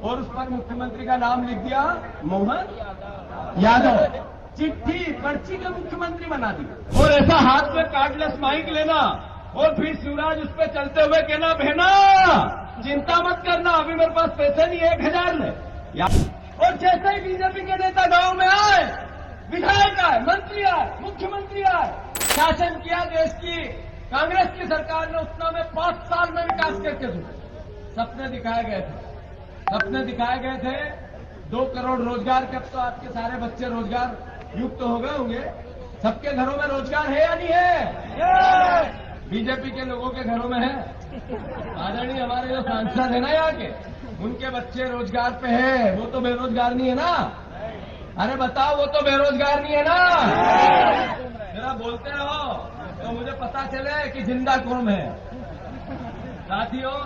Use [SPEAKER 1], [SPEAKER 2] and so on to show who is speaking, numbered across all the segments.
[SPEAKER 1] और उस पर मुख्यमंत्री का नाम लिख दिया मोहन यादव। चिट्ठी पर्ची के मुख्यमंत्री बना दी। और ऐसा हाथ में कार्डलेस माइक लेना और फिर शिवराज उस पर चलते हुए कहना, बहना चिंता मत करना, अभी मेरे पास पैसे नहीं, 1000 ले। और जैसे ही बीजेपी के नेता गांव में आए, विधायक आए, मंत्री आए, मुख्यमंत्री आए, शासन किया देश की कांग्रेस की सरकार ने, उतना में 5 साल में विकास करके सपने दिखाए गए थे। सपने दिखाए गए थे 2 करोड़ रोजगार के। अब तो आपके सारे बच्चे रोजगार युक्त तो हो गए होंगे। सबके घरों में रोजगार है या नहीं है? बीजेपी के लोगों के घरों में है। आदरणीय हमारे जो सांसद है ना यहाँ के, उनके बच्चे रोजगार पे है, वो तो बेरोजगार नहीं है ना? अरे बताओ, वो तो बेरोजगार नहीं है ना? जरा बोलते रहो तो मुझे पता चले कि जिंदा कौन है। साथियों,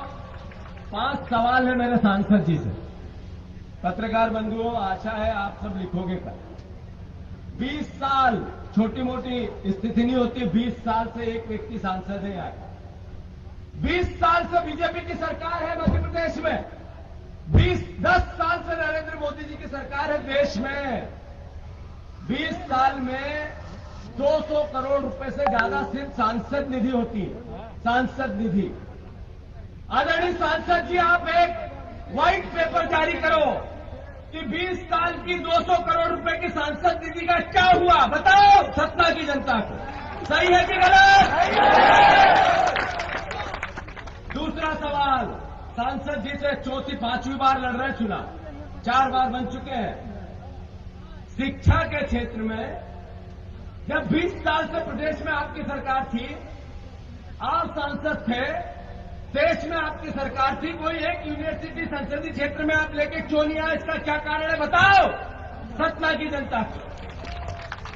[SPEAKER 1] 5 सवाल है मेरे सांसद जी से। पत्रकार बंधुओं, आशा है आप सब लिखोगे कल। 20 साल छोटी मोटी स्थिति नहीं होती। 20 साल से एक व्यक्ति सांसद है यहाँ का। 20 साल से बीजेपी की सरकार है मध्य प्रदेश में। 10 साल से नरेंद्र मोदी जी की सरकार है देश में। 20 साल में 200 करोड़ रुपए से ज्यादा सिर्फ सांसद निधि होती है। सांसद निधि। आदरणीय सांसद जी, आप एक व्हाइट पेपर जारी करो कि 20 साल की 200 करोड़ रुपए की सांसद निधि का क्या हुआ, बताओ सतना की जनता को। सही है कि गलत? दूसरा सवाल, सांसद जी से 4वीं-5वीं बार लड़ रहे चुनाव, 4 बार बन चुके हैं। शिक्षा के क्षेत्र में जब 20 साल से प्रदेश में आपकी सरकार थी, आप सांसद थे, देश में आपकी सरकार थी, कोई एक यूनिवर्सिटी संसदीय क्षेत्र में आप लेके क्यों नहीं आए? इसका क्या कारण है, बताओ सतना की जनता को।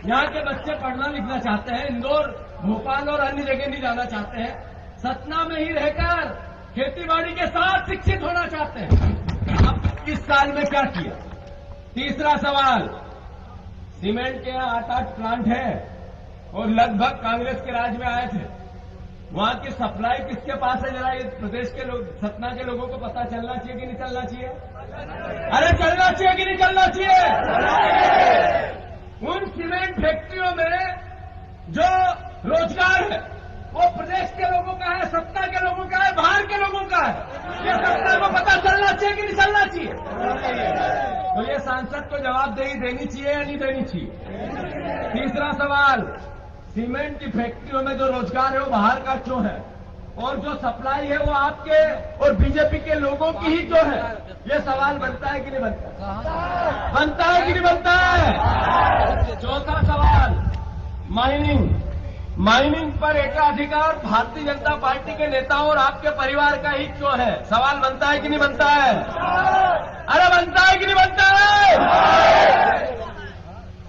[SPEAKER 1] यहाँ के बच्चे पढ़ना लिखना चाहते हैं, इंदौर, भोपाल और अन्य जगह नहीं जाना चाहते हैं, सतना में ही रहकर खेतीबाड़ी के साथ शिक्षित होना चाहते हैं। आप 20 साल में क्या किया? तीसरा सवाल, सीमेंट के 8 प्लांट है और लगभग कांग्रेस के राज में आए थे। वहां की सप्लाई किसके पास है? जरा ये प्रदेश के लोग, सतना के लोगों को पता चलना चाहिए कि नहीं चलना चाहिए? अरे चलना चाहिए कि नहीं चलना चाहिए? उन सीमेंट फैक्ट्रियों में जो रोजगार है वो प्रदेश के लोगों का है, सतना के लोगों का है, बाहर के लोगों का है। ये सत्ता को पता चलना चाहिए कि नहीं चलना चाहिए? तो ये सांसद को जवाबदेही देनी चाहिए या नहीं देनी चाहिए? तीसरा सवाल, सीमेंट की फैक्ट्रियों में जो रोजगार है वो बाहर का क्यों है, और जो सप्लाई है वो आपके और बीजेपी के लोगों की ही क्यों है? ये सवाल बनता है कि नहीं बनता? बनता है कि नहीं बनता है? चौथा सवाल, माइनिंग पर एकाधिकार भारतीय जनता पार्टी के नेताओं और आपके परिवार का ही क्यों है? सवाल बनता है कि नहीं बनता है? अरे बनता है कि नहीं बनता है?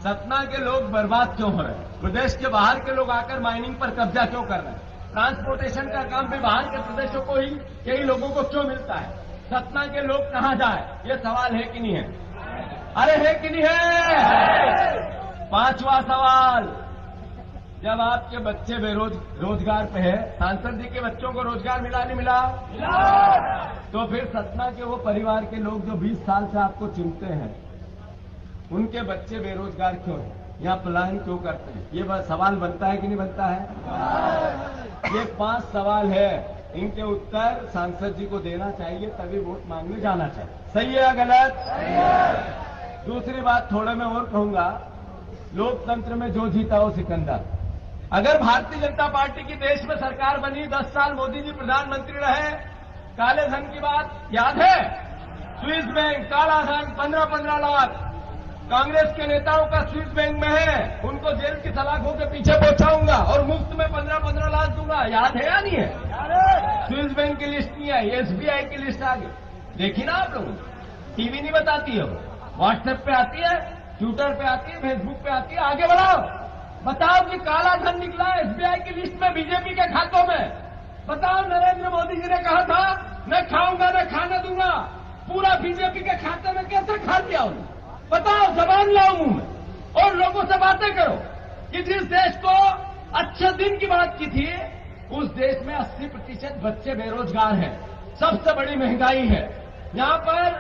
[SPEAKER 1] सतना के लोग बर्बाद क्यों हो रहे हैं? प्रदेश के बाहर के लोग आकर माइनिंग पर कब्जा क्यों कर रहे हैं? ट्रांसपोर्टेशन का काम भी बाहर के प्रदेशों को ही, कई लोगों को क्यों मिलता है? सतना के लोग कहां जाए? ये सवाल है कि नहीं है? अरे है कि नहीं है? 5वां सवाल, जब आपके बच्चे रोजगार पे है, सांसद जी के बच्चों को रोजगार मिला नहीं मिला? तो फिर सतना के वो परिवार के लोग जो 20 साल से आपको चुनते हैं, उनके बच्चे बेरोजगार क्यों हैं? यहाँ पलायन क्यों करते हैं? ये सवाल बनता है कि नहीं बनता है? ये 5 सवाल है, इनके उत्तर सांसद जी को देना चाहिए, तभी वोट मांगने जाना चाहिए। सही है या गलत? दूसरी बात थोड़ा मैं और कहूंगा, लोकतंत्र में जो जीता वो सिकंदर। अगर भारतीय जनता पार्टी की देश में सरकार बनी, 10 साल मोदी जी प्रधानमंत्री रहे, काले धन की बात याद है? स्विस बैंक काला धन 15-15 लाख कांग्रेस के नेताओं का स्विस बैंक में है, उनको जेल की सलाखों के पीछे पहुंचाऊंगा और मुफ्त में 15-15 लाख दूंगा। याद है या नहीं है? स्विस बैंक की लिस्ट नहीं आई, एसबीआई की लिस्ट आ गई। देखी ना आप लोगों? टीवी नहीं बताती है, व्हाट्सएप पे आती है, ट्विटर पे आती है, फेसबुक पे आती है। आगे बढ़ाओ, बताओ कि काला धन निकला एसबीआई की लिस्ट में बीजेपी के खातों में। बताओ, नरेंद्र मोदी जी ने कहा था मैं खाऊंगा न खाने दूंगा, पूरा बीजेपी के खाते में कैसे खा दिया उन्होंने? बताओ, जबान लाओ मुंह में और लोगों से बातें करो कि जिस देश को अच्छे दिन की बात की थी, उस देश में 80% बच्चे बेरोजगार हैं, सबसे बड़ी महंगाई है। यहाँ पर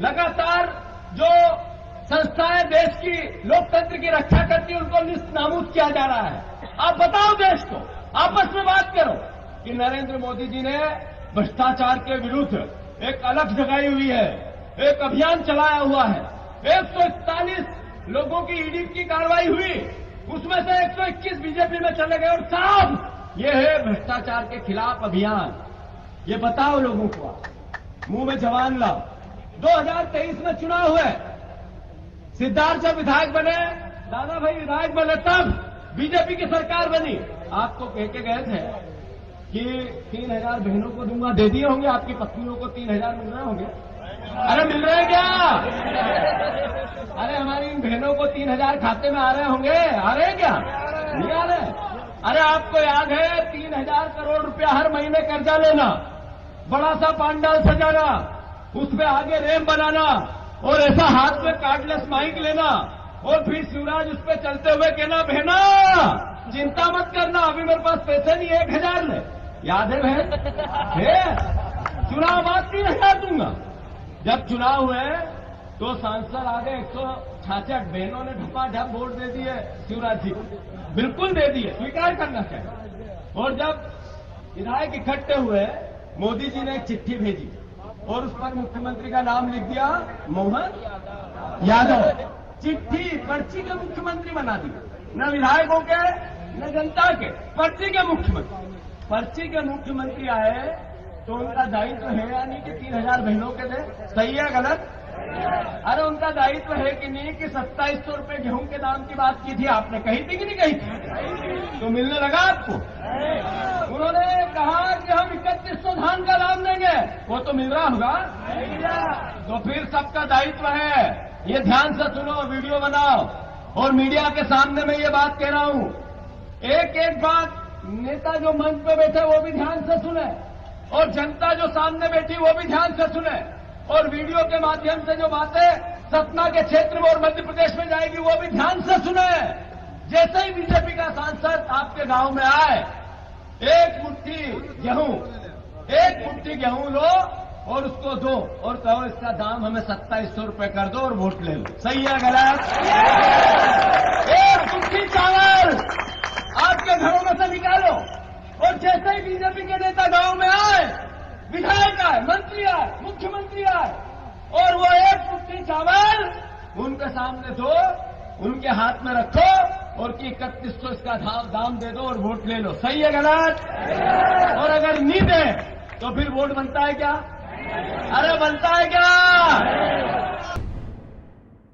[SPEAKER 1] लगातार जो संस्थाएं देश की लोकतंत्र की रक्षा करती है उनको निस्नाबूद किया जा रहा है। आप बताओ देश को, आपस में बात करो कि नरेंद्र मोदी जी ने भ्रष्टाचार के विरुद्ध एक अलख जगाई हुई है, एक अभियान चलाया हुआ है। 141 लोगों की ईडी की कार्रवाई हुई, उसमें से 121 बीजेपी में चले गए और साहब ये है भ्रष्टाचार के खिलाफ अभियान। ये बताओ लोगों को, मुंह में जवान लाओ। 2023 में चुनाव हुए, सिद्धार्थ जब विधायक बने, दादा भाई विधायक बने, तब बीजेपी की सरकार बनी। आपको कह के गए थे कि 3,000 बहनों को दूंगा, दे दिए होंगे, आपकी पत्नियों को 3,000 मिल रहे होंगे। अरे मिल रहे क्या? अरे हमारी इन बहनों को 3,000 खाते में आ रहे होंगे, आ रहे क्या? नहीं आ रहे? अरे आपको याद है 3,000 करोड़ रुपया हर महीने कर्जा लेना, बड़ा सा पांडाल सजाना, उसमें आगे रैंप बनाना और ऐसा हाथ में कार्डलेस माइक लेना और फिर शिवराज उस पर चलते हुए कहना बहना चिंता मत करना, अभी मेरे पास पैसे नहीं, 1,000 ले। याद है बहन? चुनाव बाद 3,000 दूंगा। जब चुनाव हुए तो सांसद आगे 166 बहनों ने ढपाढप वोट दे दिए शिवराज जी को, बिल्कुल दे दिए, स्वीकार करना चाहिए। और जब विधायक इकट्ठे हुए, मोदी जी ने एक चिट्ठी भेजी और उस पर मुख्यमंत्री का नाम लिख दिया, मोहन यादव। चिट्ठी पर्ची के मुख्यमंत्री बना दी, न विधायकों के न जनता के, पर्ची के मुख्यमंत्री। पर्ची के मुख्यमंत्री आए तो उनका दायित्व है या नहीं कि 3,000 बहनों के दे? सही है गलत? अरे उनका दायित्व है कि नहीं कि 2700 रुपए गेहूं के दाम की बात की थी आपने, कही थी कि नहीं कही थी? तो मिलने लगा आपको? उन्होंने कहा कि हम 3100 धान का दाम देंगे, वो तो मिल रहा होगा। तो फिर सबका दायित्व है, ये ध्यान से सुनो, वीडियो बनाओ और मीडिया के सामने मैं ये बात कह रहा हूं। एक एक बात नेता जो मंच पे बैठे वो भी ध्यान से सुने और जनता जो सामने बैठी वो भी ध्यान से सुने और वीडियो के माध्यम से जो बातें सतना के क्षेत्र में और मध्य प्रदेश में जाएगी वो भी ध्यान से सुने। जैसे ही बीजेपी का सांसद आपके गांव में आए, एक मुट्ठी गेहूं लो और उसको दो और कहो इसका दाम हमें 2700 रुपए कर दो और वोट ले लो। सही है गलत? एक मुट्ठी चावल आपके घरों में से निकालो और जैसे ही बीजेपी के नेता गांव में आए, विधायक आए, मंत्री आए, मुख्यमंत्री आए और वो एक मुट्ठी चावल उनके सामने दो, उनके हाथ में रखो और कि 3100 इसका दाम दे दो और वोट ले लो। सही है गलत? और अगर नहीं दे तो फिर वोट बनता है क्या? अरे बनता है क्या?